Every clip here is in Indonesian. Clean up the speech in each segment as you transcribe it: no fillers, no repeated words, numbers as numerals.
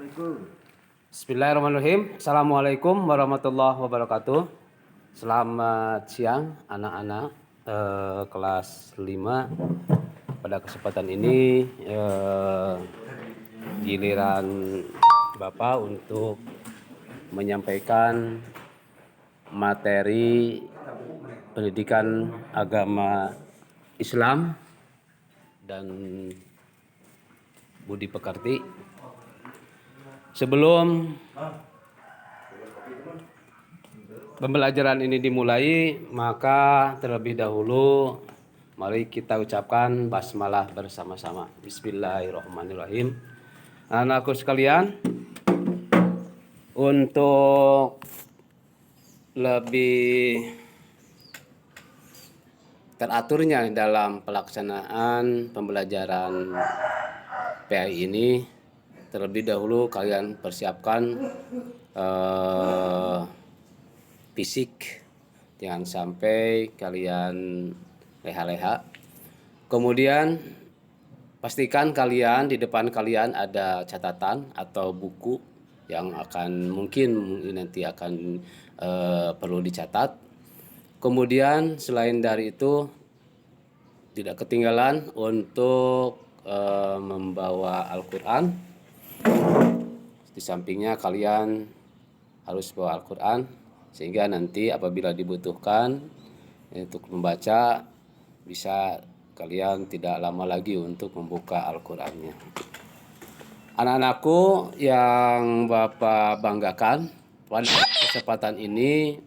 Bismillahirrahmanirrahim. Assalamualaikum warahmatullahi wabarakatuh. Selamat siang anak-anak kelas 5. Pada kesempatan ini giliran Bapak untuk menyampaikan materi pendidikan agama Islam dan budi pekerti. Sebelum pembelajaran ini dimulai, maka terlebih dahulu mari kita ucapkan basmalah bersama-sama. Bismillahirrahmanirrahim. Anak-anakku sekalian, untuk lebih teraturnya dalam pelaksanaan pembelajaran PAI ini, terlebih dahulu kalian persiapkan fisik, jangan sampai kalian leha-leha. Kemudian pastikan kalian di depan kalian ada catatan atau buku yang akan mungkin nanti akan perlu dicatat. Kemudian selain dari itu tidak ketinggalan untuk membawa Al-Quran. Di sampingnya kalian harus bawa Al-Quran sehingga nanti apabila dibutuhkan untuk membaca bisa kalian tidak lama lagi untuk membuka Al-Qurannya. Anak-anakku yang Bapak banggakan, pada kesempatan ini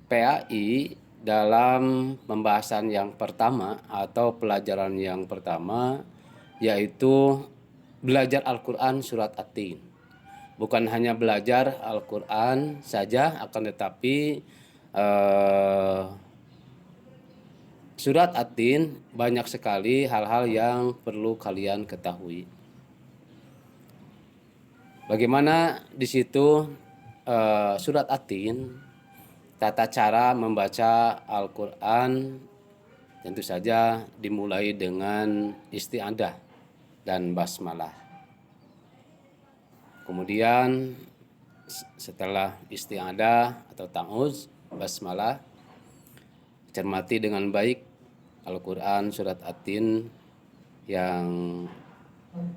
PAI dalam pembahasan yang pertama atau pelajaran yang pertama yaitu belajar Al-Quran surat At-Tin. Bukan hanya belajar Al-Quran saja, akan tetapi surat At-Tin banyak sekali hal-hal yang perlu kalian ketahui. Bagaimana di situ surat At-Tin, tata cara membaca Al-Quran tentu saja dimulai dengan isti'adah dan basmalah. Kemudian setelah isti'adah atau ta'awudz, basmalah, cermati dengan baik Al-Quran surat At-Tin yang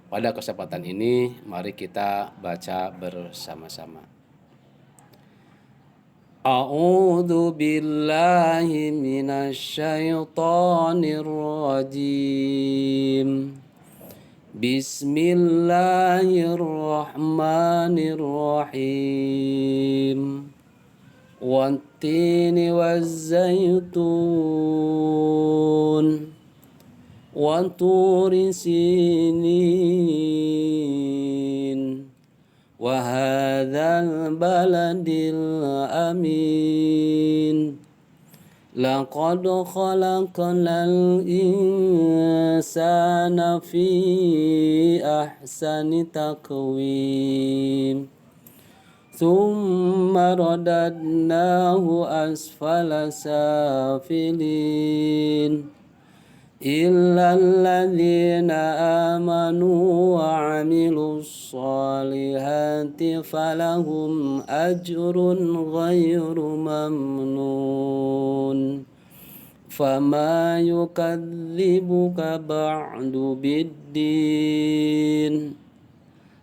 pada kesempatan ini mari kita baca bersama-sama. A'udzu billahi minasyaitonir rajim. Bismillahirrahmanirrahim. Wattini wazzaitun wa turi sinin wa hadzal baladil amin. Laqad khalaqnal insana fi ahsani taqwim. Thumma radadnahu asfala safilin. Illa alladhina amanu wa amilus salihati falahum ajrun ghairu mamnun. Fama yukadzibuka ba'du biddin.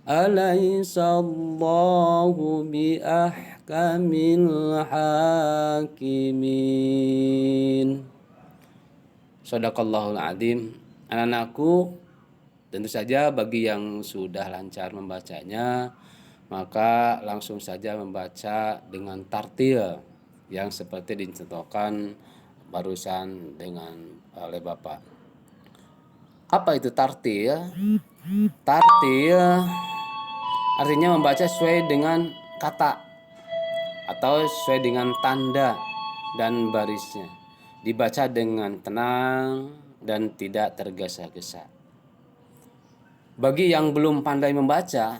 Alaisallahu biahkamil hakimin. Shadaqallahul adzim. Anak-anakku, tentu saja bagi yang sudah lancar membacanya, maka langsung saja membaca dengan tartil yang seperti dicontohkan barusan oleh Bapak. Apa itu tartil? Tartil artinya membaca sesuai dengan kata atau sesuai dengan tanda dan barisnya. Dibaca dengan tenang dan tidak tergesa-gesa. Bagi yang belum pandai membaca,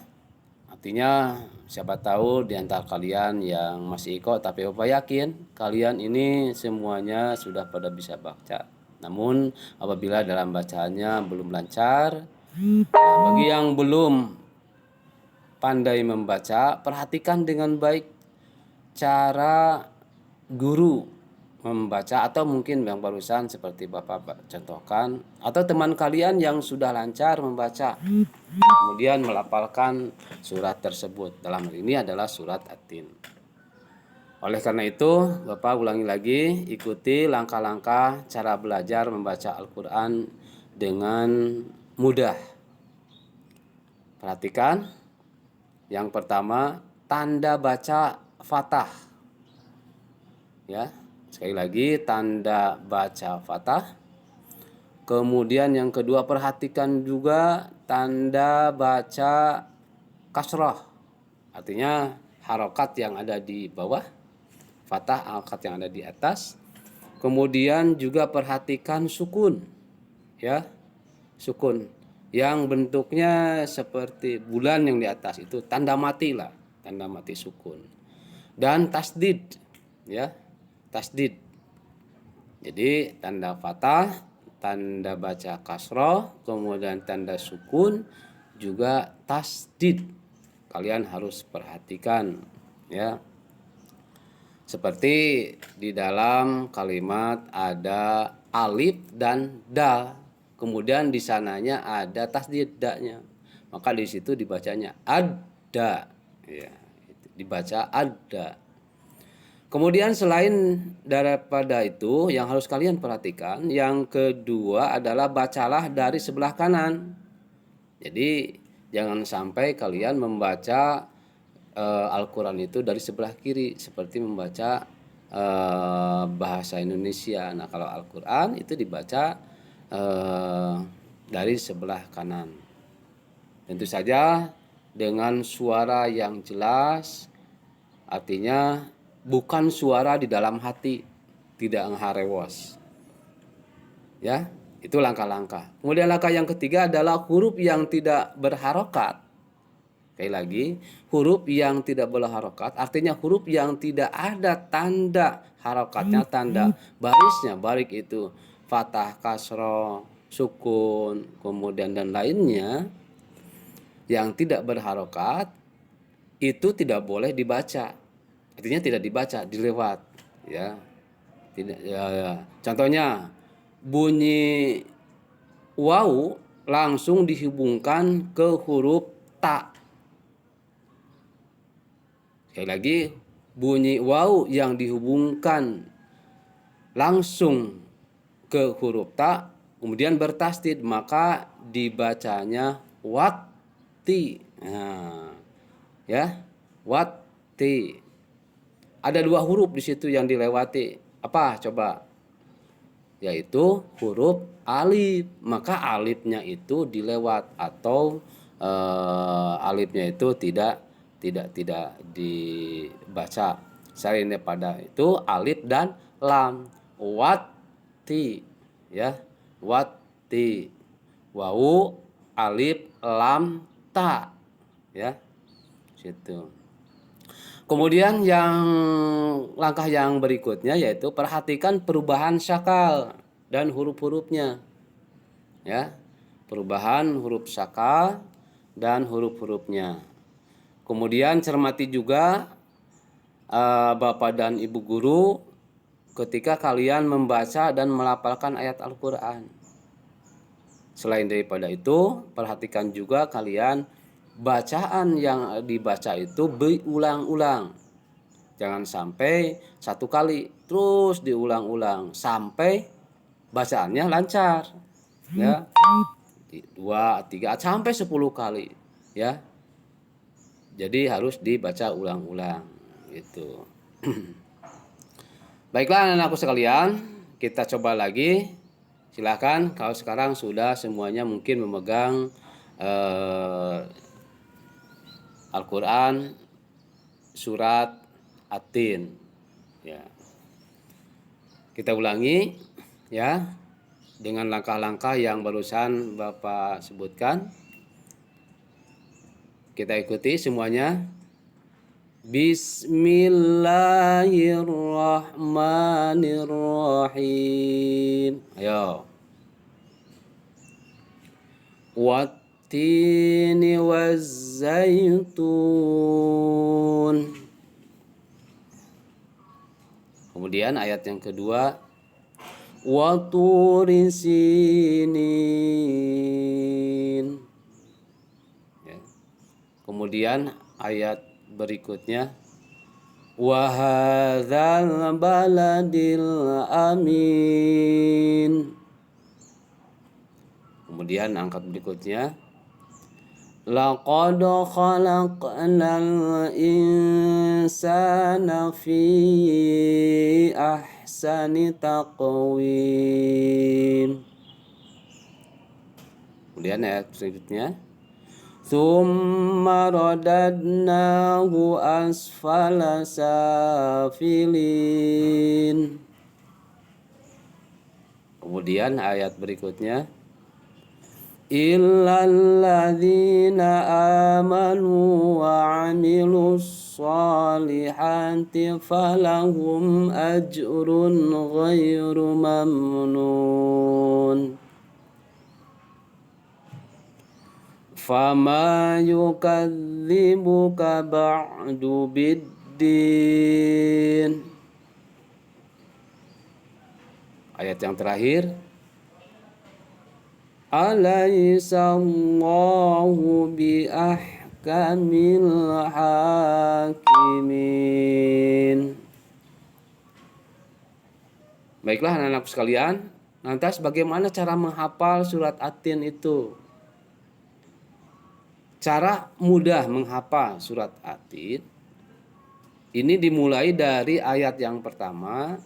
artinya siapa tahu di antara kalian yang masih ikut tapi Bapak yakin kalian ini semuanya sudah pada bisa baca. Namun apabila dalam bacaannya belum lancar, bagi yang belum pandai membaca, perhatikan dengan baik cara guru membaca, atau mungkin yang barusan seperti Bapak contohkan, atau teman kalian yang sudah lancar membaca kemudian melafalkan surat tersebut. Dalam hal ini adalah surat At-Tin. Oleh karena itu, Bapak ulangi lagi, ikuti langkah-langkah cara belajar membaca Al-Quran dengan mudah. Perhatikan, yang pertama, tanda baca fathah. Ya, sekali lagi, tanda baca fathah. Kemudian yang kedua, perhatikan juga tanda baca kasroh. Artinya harokat yang ada di bawah, fathah harokat yang ada di atas. Kemudian juga perhatikan sukun, ya, sukun yang bentuknya seperti bulan yang di atas itu tanda mati lah, tanda mati sukun. Dan tasdid, ya, tasdid. Jadi tanda fathah, tanda baca kasroh, kemudian tanda sukun, juga tasdid. Kalian harus perhatikan, ya. Seperti di dalam kalimat ada alif dan dal, kemudian di sananya ada tasdid da-nya, maka di situ dibacanya ada, ya, dibaca ada. Kemudian selain daripada itu, yang harus kalian perhatikan, yang kedua adalah bacalah dari sebelah kanan. Jadi jangan sampai kalian membaca Al-Quran itu dari sebelah kiri seperti membaca bahasa Indonesia. Nah, kalau Al-Quran itu dibaca dari sebelah kanan. Tentu saja dengan suara yang jelas, artinya bukan suara di dalam hati, tidak ngeharewos. Ya, itu langkah-langkah. Kemudian langkah yang ketiga adalah huruf yang tidak berharokat. Sekali lagi, huruf yang tidak berharokat artinya huruf yang tidak ada tanda harokatnya, tanda barisnya, barik itu fathah, kasroh, sukun, kemudian dan lainnya yang tidak berharokat itu tidak boleh dibaca. Artinya tidak dibaca, dilewat, ya. Tidak, ya. Contohnya bunyi waw langsung dihubungkan ke huruf ta. Sekali lagi, bunyi waw yang dihubungkan langsung ke huruf ta kemudian bertasdid, maka dibacanya wati. Nah, ya, wati. Ada dua huruf di situ yang dilewati. Apa coba? Yaitu huruf alif. Maka alifnya itu dilewat, atau alifnya itu tidak dibaca. Selain daripada itu alif dan lam. Wati, ya, wati. Wawu, alif, lam, ta, ya, situ. Kemudian yang langkah yang berikutnya yaitu perhatikan perubahan syakal dan huruf-hurufnya, ya, perubahan huruf syakal dan huruf-hurufnya. Kemudian cermati juga Bapak dan Ibu guru ketika kalian membaca dan melafalkan ayat Al-Quran. Selain daripada itu, perhatikan juga kalian bacaan yang dibaca itu berulang-ulang. Jangan sampai satu kali terus diulang-ulang sampai bacaannya lancar, ya. 2, 3 sampai 10 kali, ya. Jadi harus dibaca ulang-ulang gitu. Baiklah anak-anakku sekalian, kita coba lagi. Silakan kalau sekarang sudah semuanya mungkin memegang Al-Quran surat At-Tin, ya. Kita ulangi, ya, dengan langkah-langkah yang barusan Bapak sebutkan. Kita ikuti semuanya. Bismillahirrahmanirrahim. Ayo. wattini wazzaitun. Kemudian ayat yang kedua, wa turi sinin. Ya. Kemudian ayat berikutnya, wa hadzal baladil amin. Kemudian angkat berikutnya, laqad khalaqnal insana fi ahsani taqwim. Kemudian ayat berikutnya, tsumma radadnahu asfala safilin. Kemudian ayat berikutnya, illalladzina amanu wa amilus solihati falahum ajrun ghairu mamnun. Fama yukadzibuka ba'du biddin. Ayat yang terakhir, alaysallahu biahkamil hakimin. Baiklah anak-anak sekalian, lantas bagaimana cara menghafal surat At-Tin itu? Cara mudah menghafal surat At-Tin ini dimulai dari ayat yang pertama,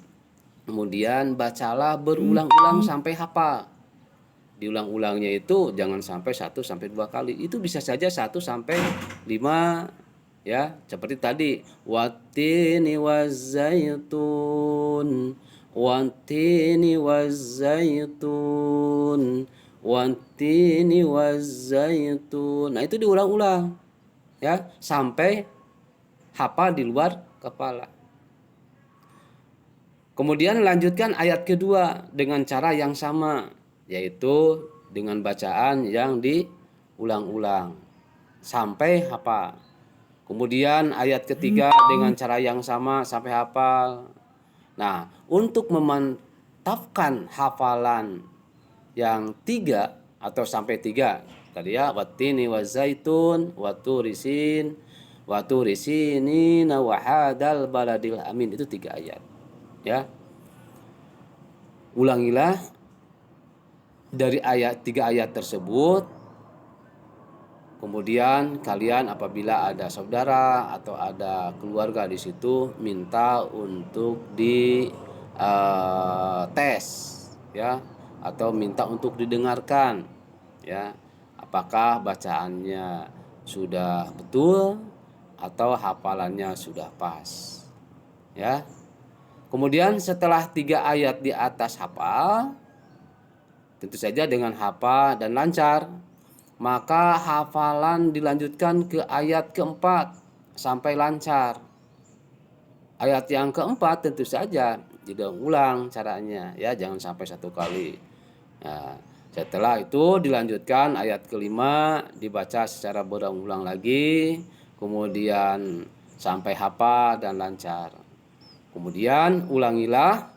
kemudian bacalah berulang-ulang sampai hafal. Diulang-ulangnya itu jangan sampai 1 sampai 2 kali. Itu bisa saja 1 sampai 5, ya. Seperti tadi, wattini wazzaitun, wattini wazzaitun, wattini wazzaitun. Nah, itu diulang-ulang, ya, sampai hafal di luar kepala. Kemudian lanjutkan ayat kedua dengan cara yang sama, yaitu dengan bacaan yang diulang-ulang sampai hafal. Kemudian ayat ketiga dengan cara yang sama sampai hafal. Nah, untuk memantapkan hafalan yang 3 atau sampai 3 tadi ya, wattini wazaitun, waturisin, waturisinin, wa hadzal baladil amin, itu 3 ayat. Ya. Ulangilah dari 3 ayat tersebut. Kemudian kalian apabila ada saudara atau ada keluarga di situ, minta untuk di tes, ya, atau minta untuk didengarkan, ya, apakah bacaannya sudah betul atau hafalannya sudah pas, ya. Kemudian setelah 3 ayat di atas hafal, tentu saja dengan hafal dan lancar, maka hafalan dilanjutkan ke ayat keempat sampai lancar. Ayat yang keempat tentu saja diulang caranya, ya, jangan sampai 1 kali. Nah, setelah itu dilanjutkan ayat kelima, dibaca secara berulang-ulang lagi, kemudian sampai hafal dan lancar. Kemudian ulangilah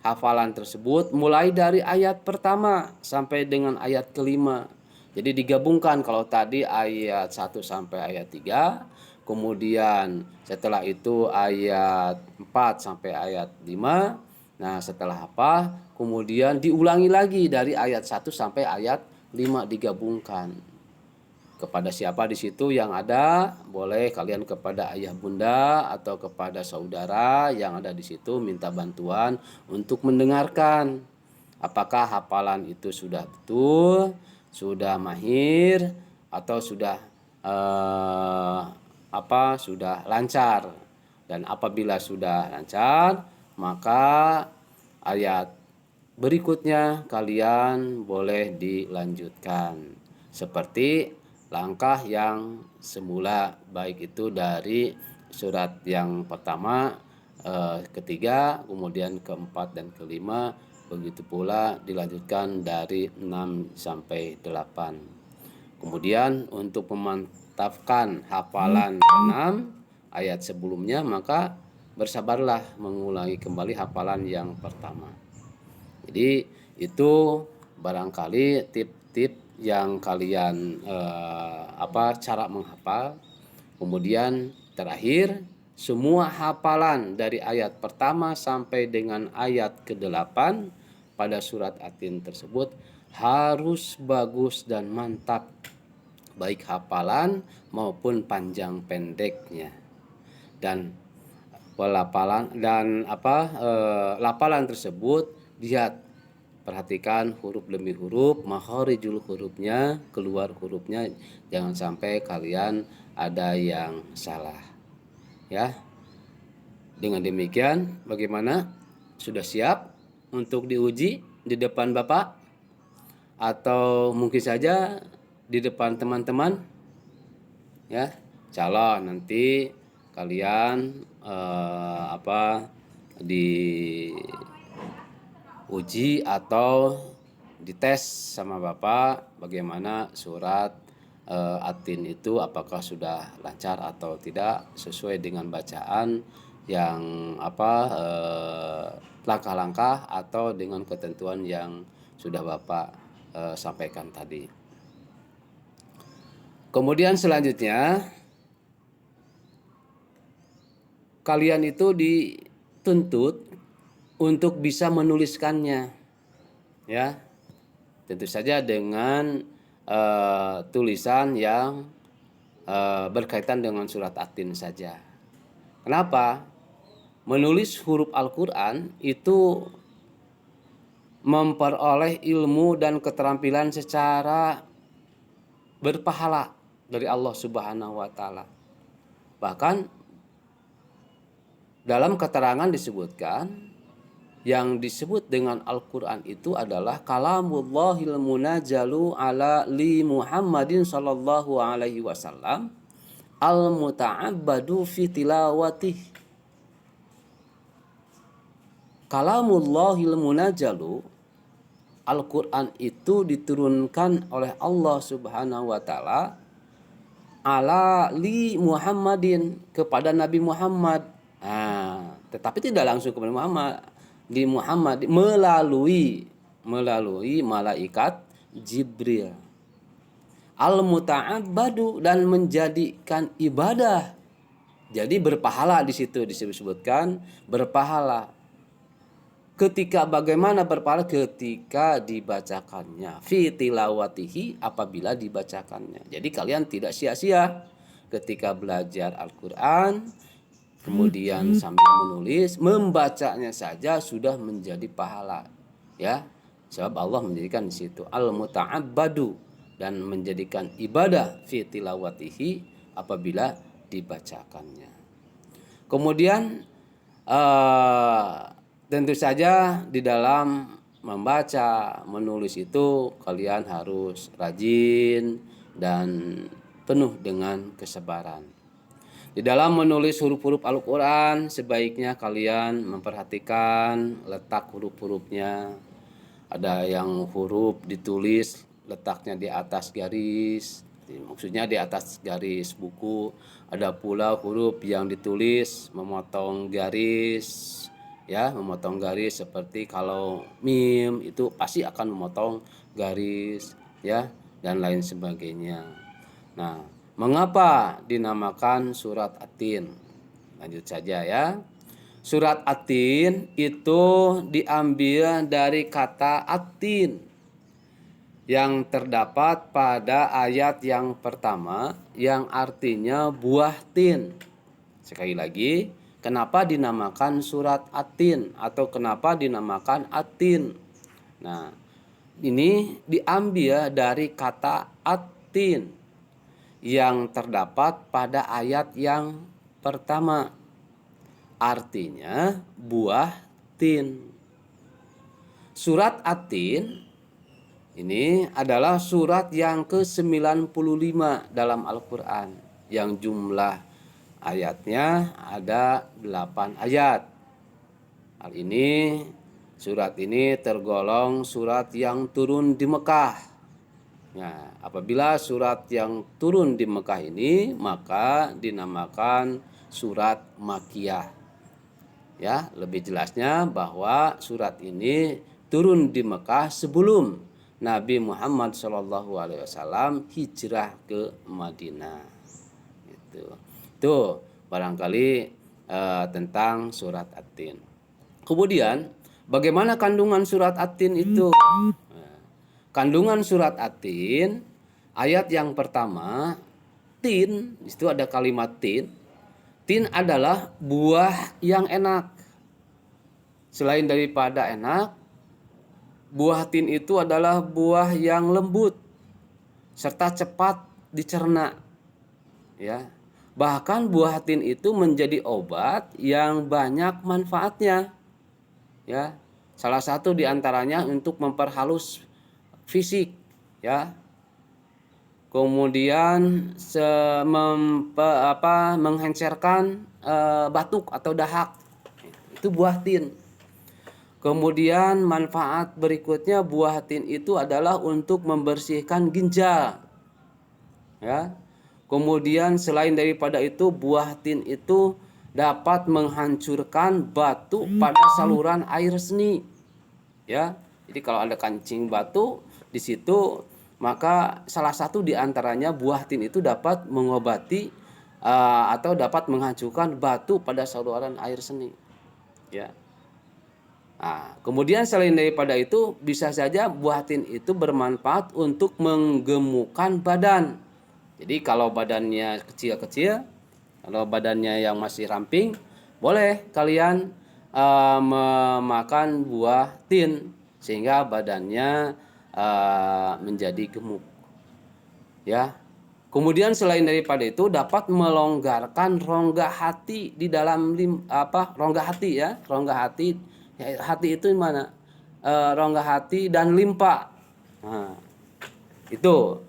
hafalan tersebut mulai dari ayat pertama sampai dengan ayat kelima. Jadi digabungkan, kalau tadi ayat 1 sampai ayat 3, kemudian setelah itu ayat 4 sampai ayat 5. Nah, setelah apa? Kemudian diulangi lagi dari ayat 1 sampai ayat 5, digabungkan. Kepada siapa di situ yang ada, boleh kalian kepada ayah bunda atau kepada saudara yang ada di situ minta bantuan untuk mendengarkan apakah hafalan itu sudah betul, sudah mahir, atau sudah sudah lancar. Dan apabila sudah lancar, maka ayat berikutnya kalian boleh dilanjutkan seperti langkah yang semula, baik itu dari surat yang pertama, ketiga, kemudian keempat dan kelima, begitu pula dilanjutkan dari 6 sampai 8. Kemudian untuk memantapkan hafalan 6 ayat sebelumnya, maka bersabarlah mengulangi kembali hafalan yang pertama. Jadi itu barangkali tip-tip yang kalian cara menghafal. Kemudian terakhir, semua hafalan dari ayat pertama sampai dengan ayat ke-8 pada surat At-Tin tersebut harus bagus dan mantap, baik hafalan maupun panjang pendeknya. Dan lapalan tersebut lihat, perhatikan huruf demi huruf, makharijul hurufnya, keluar hurufnya, jangan sampai kalian ada yang salah. Ya. Dengan demikian, bagaimana? Sudah siap untuk diuji di depan Bapak atau mungkin saja di depan teman-teman? Ya, calon nanti kalian diuji atau dites sama Bapak bagaimana surat At-Tin itu apakah sudah lancar atau tidak sesuai dengan bacaan yang langkah-langkah atau dengan ketentuan yang sudah Bapak sampaikan tadi. Kemudian selanjutnya kalian itu dituntut untuk bisa menuliskannya, ya, tentu saja dengan tulisan yang berkaitan dengan surat At-Tin saja. Kenapa? Menulis huruf Al-Quran itu memperoleh ilmu dan keterampilan secara berpahala dari Allah Subhanahu wa Ta'ala. Bahkan dalam keterangan disebutkan yang disebut dengan Al-Quran itu adalah kalamullahil munajjalu ala li Muhammadin sallallahu alaihi wasallam al-muta'abbadu fi tilawatih. Kalamullahil munajjalu, Al-Quran itu diturunkan oleh Allah Subhanahu wa Ta'ala ala li Muhammadin, kepada Nabi Muhammad. Tetapi tidak langsung kepada Muhammad, di Muhammad melalui malaikat Jibril. Al-muta'abbadu, dan menjadikan ibadah. Jadi berpahala di situ disebutkan berpahala. Ketika bagaimana berpahala? Ketika dibacakannya, fi tilawatihi, apabila dibacakannya. Jadi kalian tidak sia-sia ketika belajar Al-Quran, kemudian sambil menulis, membacanya saja sudah menjadi pahala, ya. Sebab Allah menjadikan di situ al-muta'abbadu, dan menjadikan ibadah fi tilawatihi apabila dibacakannya. Kemudian tentu saja di dalam membaca, menulis itu kalian harus rajin dan penuh dengan kesabaran. Di dalam menulis huruf-huruf Al-Quran, sebaiknya kalian memperhatikan letak huruf-hurufnya. Ada yang huruf ditulis letaknya di atas garis, maksudnya di atas garis buku. Ada pula huruf yang ditulis memotong garis, ya, memotong garis, seperti kalau mim itu pasti akan memotong garis, ya, dan lain sebagainya. Nah, mengapa dinamakan surat At-Tin? Lanjut saja, ya. Surat At-Tin itu diambil dari kata At-Tin yang terdapat pada ayat yang pertama, yang artinya buah tin. Sekali lagi, kenapa dinamakan surat At-Tin atau kenapa dinamakan At-Tin? Nah, ini diambil dari kata At-Tin yang terdapat pada ayat yang pertama, artinya buah tin. Surat At-Tin ini adalah surat yang ke-95 dalam Al-Quran, yang jumlah ayatnya ada 8 ayat. Hal ini, surat ini tergolong surat yang turun di Mekah. Nah, apabila surat yang turun di Mekah ini maka dinamakan surat Makkiyah. Ya, lebih jelasnya bahwa surat ini turun di Mekah sebelum Nabi Muhammad SAW hijrah ke Madinah. Itu barangkali tentang surat At-Tin. Kemudian bagaimana kandungan surat At-Tin itu? Kandungan surat At-Tin ayat yang pertama, tin, itu ada kalimat tin. Tin adalah buah yang enak. Selain daripada enak, buah tin itu adalah buah yang lembut serta cepat dicerna. Ya. Bahkan buah tin itu menjadi obat yang banyak manfaatnya. Ya. Salah satu diantaranya untuk memperhalus fisik, ya. Kemudian menghencerkan batuk atau dahak. Itu buah tin. Kemudian manfaat berikutnya buah tin itu adalah untuk membersihkan ginjal. Ya. Kemudian selain daripada itu buah tin itu dapat menghancurkan batu pada saluran air seni. Ya. Jadi kalau ada kancing batu di situ, maka salah satu di antaranya buah tin itu dapat mengobati atau dapat menghancurkan batu pada saluran air seni. Ya. Nah, kemudian selain daripada itu bisa saja buah tin itu bermanfaat untuk menggemukkan badan. Jadi kalau badannya kecil-kecil, kalau badannya yang masih ramping, boleh kalian memakan buah tin sehingga badannya menjadi gemuk. Ya. Kemudian selain daripada itu dapat melonggarkan rongga hati di dalam rongga hati, ya, rongga hati. Ya, hati itu mana? Rongga hati dan limpa. Nah, itu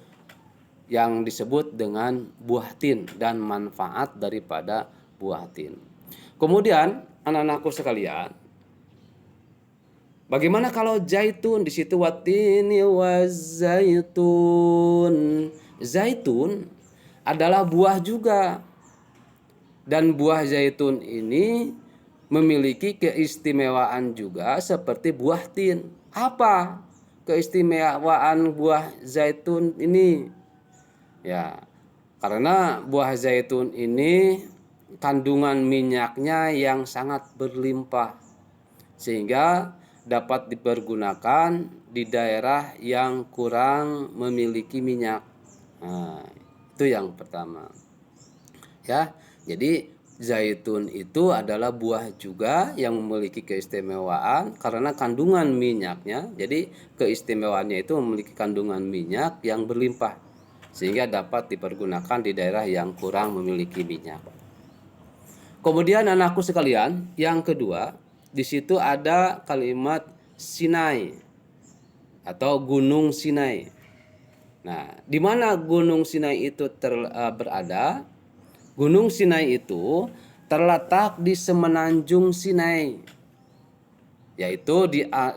yang disebut dengan buah tin dan manfaat daripada buah tin. Kemudian anak-anakku sekalian, bagaimana kalau zaitun? Di situ watini wazaitun. Zaitun adalah buah juga. Dan buah zaitun ini memiliki keistimewaan juga seperti buah tin. Apa keistimewaan buah zaitun ini? Ya, karena buah zaitun ini kandungan minyaknya yang sangat berlimpah sehingga dapat dipergunakan di daerah yang kurang memiliki minyak. Nah, itu yang pertama. Ya, jadi zaitun itu adalah buah juga yang memiliki keistimewaan karena kandungan minyaknya. Jadi keistimewaannya itu memiliki kandungan minyak yang berlimpah sehingga dapat dipergunakan di daerah yang kurang memiliki minyak. Kemudian anakku sekalian, yang kedua, di situ ada kalimat Sinai atau Gunung Sinai. Nah, di mana Gunung Sinai itu berada? Gunung Sinai itu terletak di semenanjung Sinai, yaitu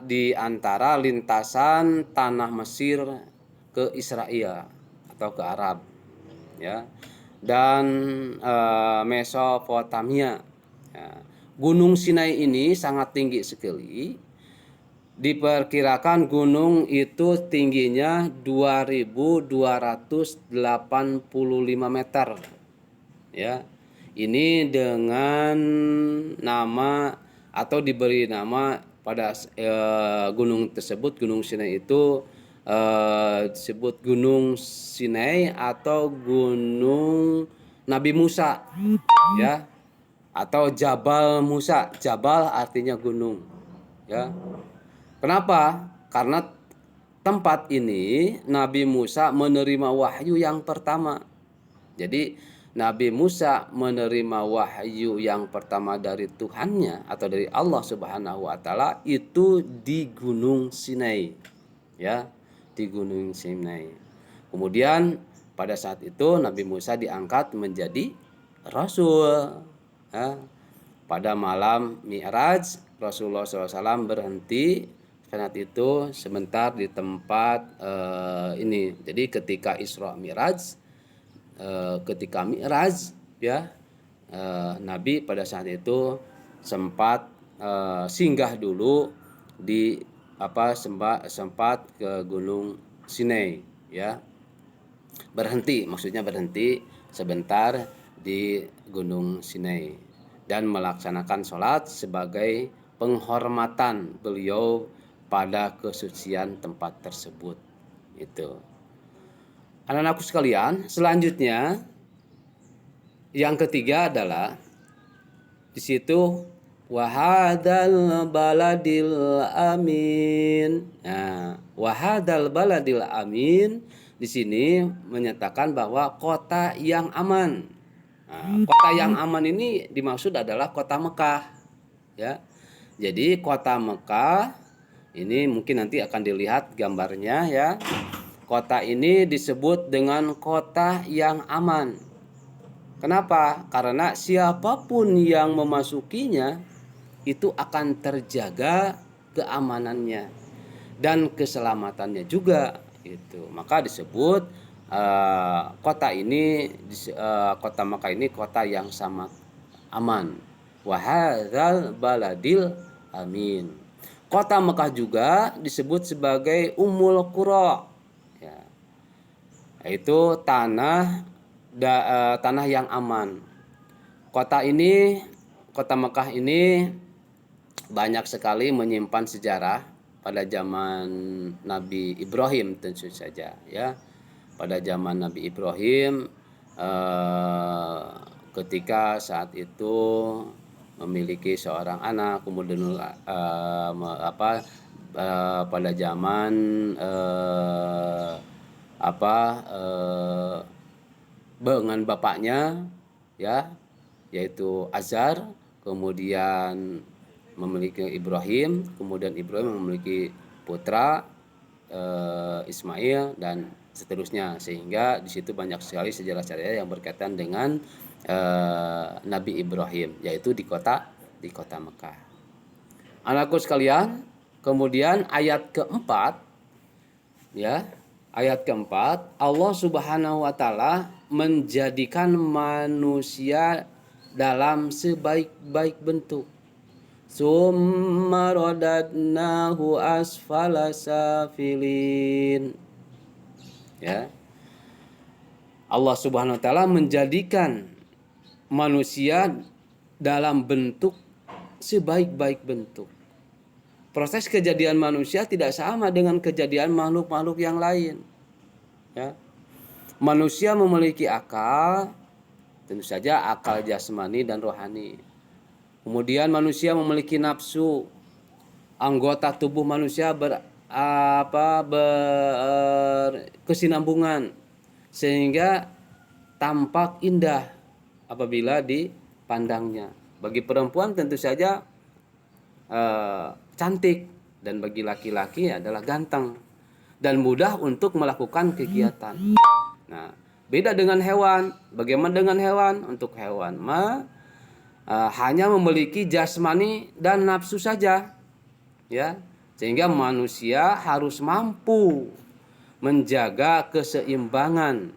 di antara lintasan tanah Mesir ke Israel atau ke Arab, ya, dan Mesopotamia. Ya. Gunung Sinai ini sangat tinggi sekali. Diperkirakan gunung itu tingginya 2.285 meter. Ya. Ini dengan nama atau diberi nama pada gunung tersebut, Gunung Sinai itu disebut Gunung Sinai atau Gunung Nabi Musa, ya, atau Jabal Musa. Jabal artinya gunung, ya. Kenapa? Karena tempat ini Nabi Musa menerima wahyu yang pertama. Jadi Nabi Musa menerima wahyu yang pertama dari Tuhannya atau dari Allah Subhanahu wa taala itu di Gunung Sinai. Ya, di Gunung Sinai. Kemudian pada saat itu Nabi Musa diangkat menjadi rasul. Ya. Pada malam Mi'raj Rasulullah SAW berhenti melaksanakan itu sebentar di tempat ini. Jadi ketika Isra Mi'raj, ketika Mi'raj ya, Nabi pada saat itu sempat singgah dulu di sempat ke Gunung Sinai ya. Maksudnya berhenti sebentar di Gunung Sinai dan melaksanakan sholat sebagai penghormatan beliau pada kesucian tempat tersebut. Itu. Anak-anakku sekalian, selanjutnya yang ketiga adalah di situ wahadal baladil amin. Nah, wahadal baladil amin di sini menyatakan bahwa kota yang aman. Nah, kota yang aman ini dimaksud adalah kota Mekah, ya. Jadi kota Mekah ini mungkin nanti akan dilihat gambarnya ya. Kota ini disebut dengan kota yang aman. Kenapa? Karena siapapun yang memasukinya itu akan terjaga keamanannya dan keselamatannya juga. Itu. Maka disebut kota ini, kota Makkah ini kota yang sangat aman. Wahadzal baladil amin. Kota Mekah juga disebut sebagai Ummul Qura, ya, yaitu tanah yang aman. Kota Mekah ini banyak sekali menyimpan sejarah pada zaman Nabi Ibrahim tentu saja ya. Pada zaman Nabi Ibrahim ketika saat itu memiliki seorang anak, kemudian pada zaman dengan bapaknya ya, yaitu Azar, kemudian memiliki Ibrahim, kemudian Ibrahim memiliki putra Ismail dan seterusnya, sehingga di situ banyak sekali sejarah-sejarah yang berkaitan dengan Nabi Ibrahim, yaitu di kota Mekah. Anakku sekalian, kemudian ayat keempat ya, ayat keempat Allah Subhanahu wa taala menjadikan manusia dalam sebaik-baik bentuk. Summa radadnahu asfala safilin. Ya. Allah Subhanahu wa taala menjadikan manusia dalam bentuk sebaik-baik bentuk. Proses kejadian manusia tidak sama dengan kejadian makhluk-makhluk yang lain. Ya. Manusia memiliki akal, tentu saja akal jasmani dan rohani. Kemudian manusia memiliki nafsu. Anggota tubuh manusia berkesinambungan sehingga tampak indah apabila dipandangnya. Bagi perempuan tentu saja cantik, dan bagi laki-laki adalah ganteng dan mudah untuk melakukan kegiatan. Nah, beda dengan hewan. Bagaimana dengan hewan? Untuk hewan hanya memiliki jasmani dan nafsu saja, ya, sehingga manusia harus mampu menjaga keseimbangan